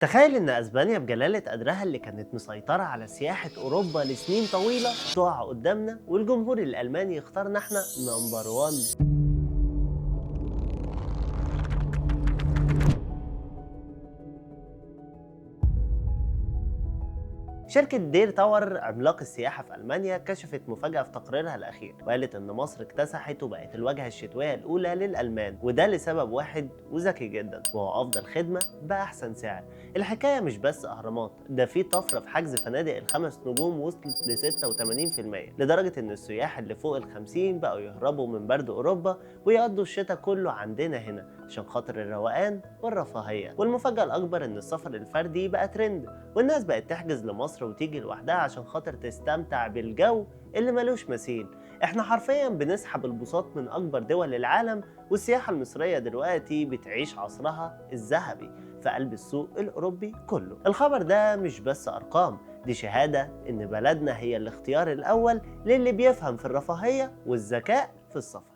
تخيل إن أسبانيا بجلالة قدرها اللي كانت مسيطرة على سياحة أوروبا لسنين طويلة تقع قدامنا، والجمهور الألماني يختارنا احنا نمبر 1. شركة دير تاور عملاق السياحة في ألمانيا كشفت مفاجأة في تقريرها الأخير، وقالت إن مصر اكتسحت وبقت الواجهة الشتوية الأولى للألمان، وده لسبب واحد وذكي جدا، وهو أفضل خدمة بأحسن سعر. الحكاية مش بس أهرامات، ده في طفرة في حجز فنادق الخمس نجوم وصلت ل 86%، لدرجة إن السياح اللي فوق ال50 بقوا يهربوا من برد أوروبا ويقضوا الشتاء كله عندنا هنا عشان خاطر الروقان والرفاهية. والمفاجأة الأكبر إن السفر الفردي بقى ترند، والناس بقت تحجز لمصر وتيجي لوحدها عشان خاطر تستمتع بالجو اللي ملوش مثيل. احنا حرفيا بنسحب البساط من اكبر دول العالم، والسياحة المصرية دلوقتي بتعيش عصرها الذهبي في قلب السوق الاوروبي كله. الخبر ده مش بس ارقام، دي شهادة ان بلدنا هي الاختيار الاول للي بيفهم في الرفاهية والذكاء في السفر.